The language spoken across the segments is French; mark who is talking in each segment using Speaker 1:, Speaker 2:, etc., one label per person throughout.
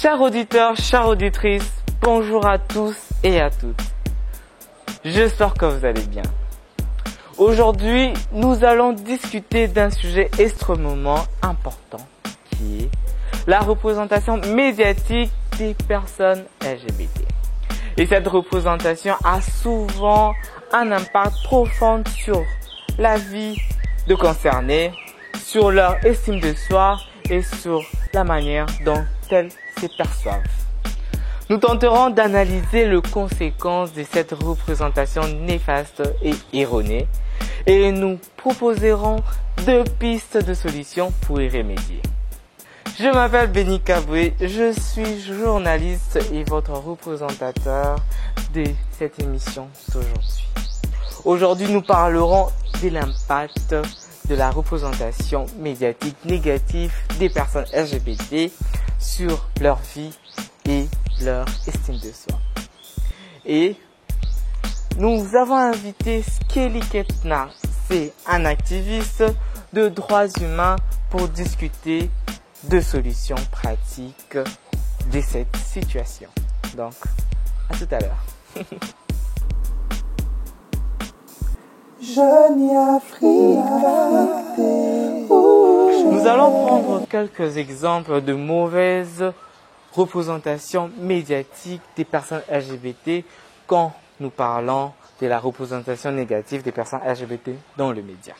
Speaker 1: Chers auditeurs, chères auditrices, bonjour à tous et à toutes. J'espère que vous allez bien. Aujourd'hui, nous allons discuter d'un sujet extrêmement important qui est la représentation médiatique des personnes LGBT. Et cette représentation a souvent un impact profond sur la vie de concernés, sur leur estime de soi et sur la manière dont elles se perçoivent. Nous tenterons d'analyser les conséquences de cette représentation néfaste et erronée et nous proposerons 2 pistes de solutions pour y remédier. Je m'appelle Benny Kaboué, je suis journaliste et votre représentateur de cette émission d'aujourd'hui. Aujourd'hui, nous parlerons de l'impact de la représentation médiatique négative des personnes LGBT sur leur vie et leur estime de soi. Et nous avons invité Skelly Ketna, c'est un activiste de droits humains pour discuter de solutions pratiques de cette situation. Donc, à tout à l'heure. Nous allons prendre quelques exemples de mauvaises représentations médiatiques des personnes LGBT quand nous parlons de la représentation négative des personnes LGBT dans le média.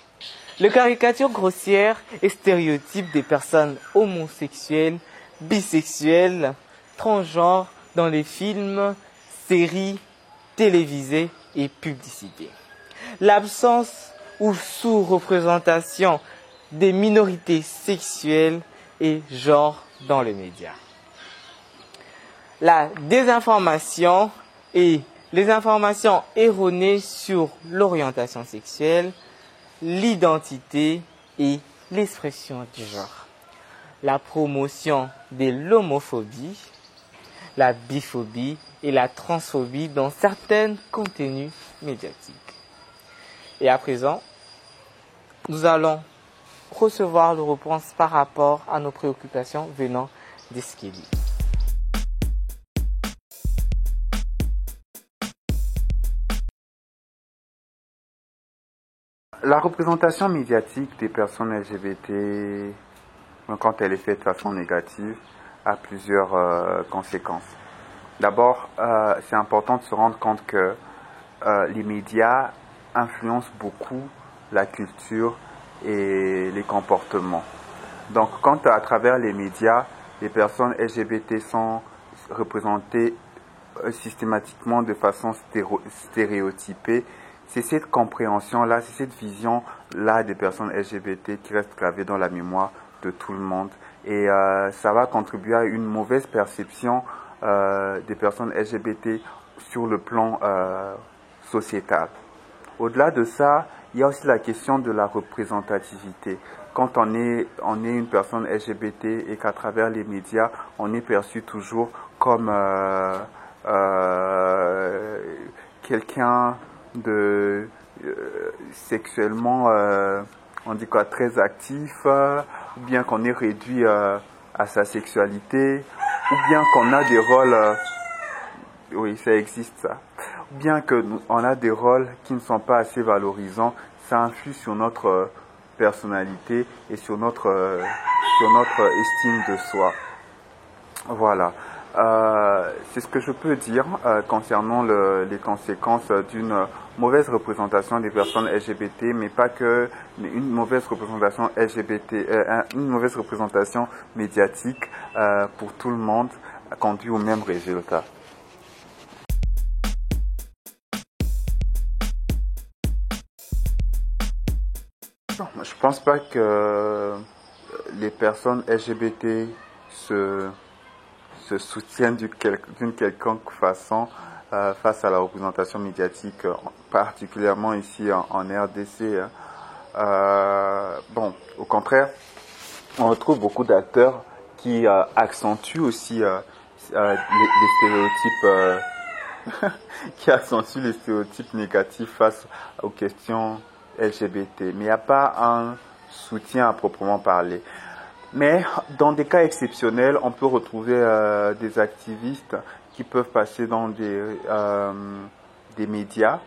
Speaker 1: Les caricatures grossières et stéréotypes des personnes homosexuelles, bisexuelles, transgenres dans les films, séries, télévisées et publicités. L'absence ou sous-représentation des minorités sexuelles et genres dans les médias. La désinformation et les informations erronées sur l'orientation sexuelle, l'identité et l'expression du genre. La promotion de l'homophobie, la biphobie et la transphobie dans certains contenus médiatiques. Et à présent, nous allons recevoir les réponses par rapport à nos préoccupations venant des Skelly.
Speaker 2: La représentation médiatique des personnes LGBT, quand elle est faite de façon négative, a plusieurs conséquences. D'abord, c'est important de se rendre compte que les médias influencent beaucoup la culture et les comportements. Donc, quand à travers les médias, les personnes LGBT sont représentées systématiquement de façon stéréotypée, c'est cette compréhension-là, c'est cette vision-là des personnes LGBT qui reste gravée dans la mémoire de tout le monde. Et ça va contribuer à une mauvaise perception des personnes LGBT sur le plan sociétal. Au-delà de ça, il y a aussi la question de la représentativité. Quand on est une personne LGBT et qu'à travers les médias, on est perçu toujours comme quelqu'un de sexuellement, on dit quoi, très actif, ou bien qu'on est réduit à sa sexualité, ou bien qu'on a des rôles, oui, ça existe ça, ou bien qu'on a des rôles qui ne sont pas assez valorisants, ça influe sur notre personnalité et sur notre estime de soi. Voilà. C'est ce que je peux dire concernant les conséquences d'une mauvaise représentation des personnes LGBT, mais pas que une mauvaise représentation LGBT, une mauvaise représentation médiatique pour tout le monde conduit au même résultat. Non, je pense pas que les personnes LGBT se soutiennent d'une quelconque façon face à la représentation médiatique, particulièrement ici en RDC. Bon, au contraire, on retrouve beaucoup d'acteurs qui accentuent aussi les stéréotypes, qui accentuent les stéréotypes négatifs face aux questions LGBT. Mais il n'y a pas un soutien à proprement parler. Mais dans des cas exceptionnels, on peut retrouver des activistes qui peuvent passer dans des médias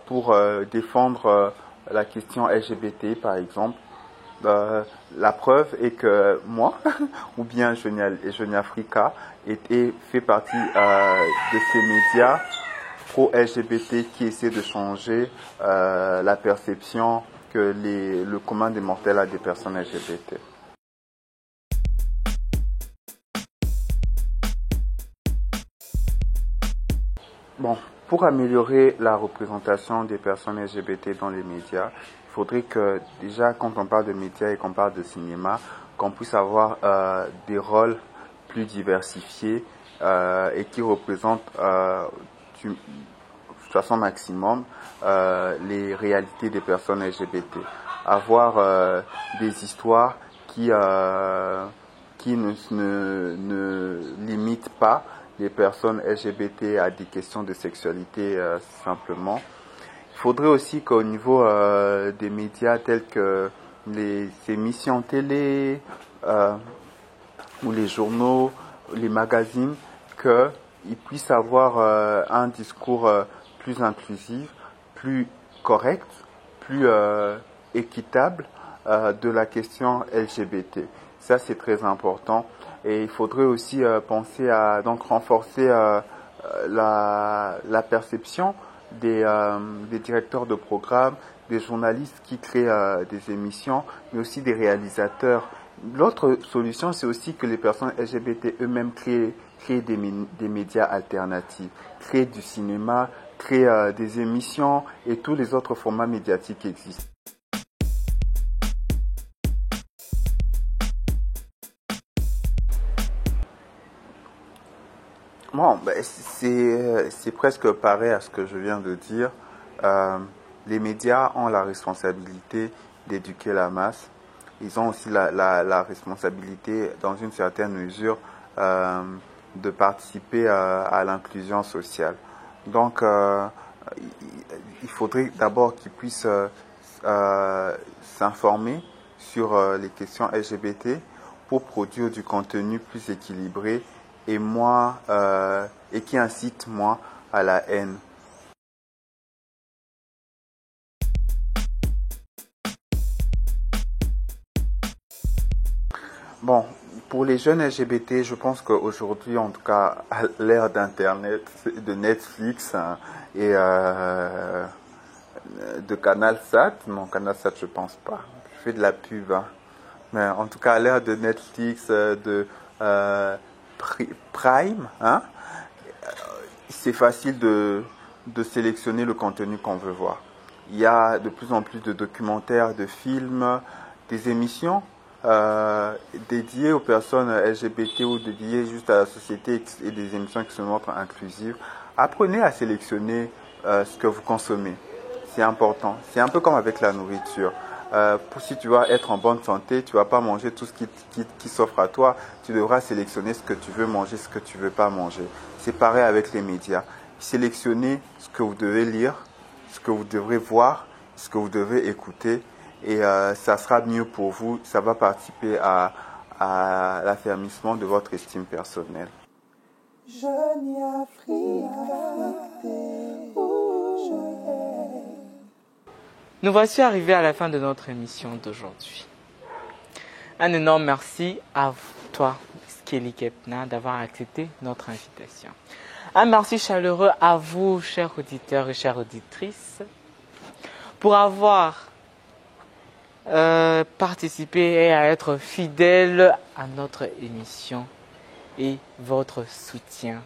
Speaker 2: pour défendre la question LGBT, par exemple. La preuve est que moi, ou bien Jeune Africa, fait partie de ces médias pro-LGBT qui essaient de changer la perception que le commun des mortels a des personnes LGBT. Bon, pour améliorer la représentation des personnes LGBT dans les médias, il faudrait que déjà quand on parle de médias et qu'on parle de cinéma, qu'on puisse avoir des rôles plus diversifiés et qui représentent de façon maximum les réalités des personnes LGBT. Avoir des histoires qui ne limitent pas les personnes LGBT à des questions de sexualité simplement. Il faudrait aussi qu'au niveau des médias tels que les émissions télé ou les journaux, les magazines, qu'ils puissent avoir un discours plus inclusif, plus correct, plus équitable de la question LGBT. Ça, c'est très important. Et il faudrait aussi penser à donc renforcer la perception des directeurs de programmes, des journalistes qui créent des émissions, mais aussi des réalisateurs. L'autre solution, c'est aussi que les personnes LGBT eux-mêmes créent des médias alternatifs, créent du cinéma, créent des émissions et tous les autres formats médiatiques qui existent. Bon, ben, c'est presque pareil à ce que je viens de dire. Les médias ont la responsabilité d'éduquer la masse. Ils ont aussi la responsabilité, dans une certaine mesure, de participer à l'inclusion sociale. Donc, il faudrait d'abord qu'ils puissent s'informer sur les questions LGBT pour produire du contenu plus équilibré et qui incite moins à la haine. Bon, pour les jeunes LGBT, je pense qu'aujourd'hui, en tout cas, à l'ère d'Internet, de Netflix et de CanalSat, non, CanalSat, je pense pas. Je fais de la pub, hein. Mais en tout cas, à l'ère de Netflix, de Prime, hein, c'est facile de sélectionner le contenu qu'on veut voir. Il y a de plus en plus de documentaires, de films, des émissions dédiées aux personnes LGBT ou dédiées juste à la société et des émissions qui se montrent inclusives. Apprenez à sélectionner ce que vous consommez. C'est important. C'est un peu comme avec la nourriture. Si tu vas être en bonne santé, tu vas pas manger tout ce qui s'offre à toi. Tu devras sélectionner ce que tu veux manger, ce que tu veux pas manger. C'est pareil avec les médias. Sélectionnez ce que vous devez lire, ce que vous devrez voir, ce que vous devez écouter. Et ça sera mieux pour vous. Ça va participer à l'affermissement de votre estime personnelle.
Speaker 3: Jeune Africa,
Speaker 1: Nous voici arrivés à la fin de notre émission d'aujourd'hui. Un énorme merci à toi, Skelly Kepna, d'avoir accepté notre invitation. Un merci chaleureux à vous, chers auditeurs et chères auditrices, pour avoir participé et à être fidèles à notre émission et votre soutien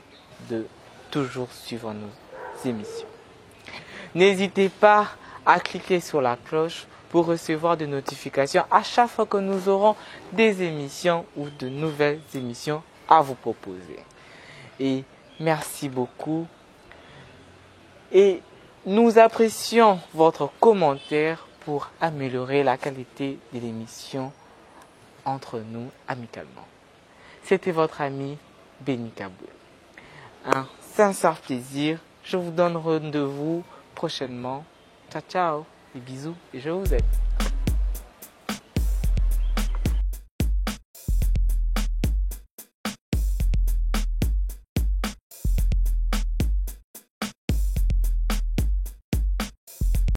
Speaker 1: de toujours suivre nos émissions. N'hésitez pas à cliquer sur la cloche pour recevoir des notifications à chaque fois que nous aurons des émissions ou de nouvelles émissions à vous proposer. Et merci beaucoup. Et nous apprécions votre commentaire pour améliorer la qualité de l'émission entre nous amicalement. C'était votre ami Benny Kabwe. Un sincère plaisir. Je vous donne rendez-vous prochainement. Ciao, ciao, des bisous et je vous aime.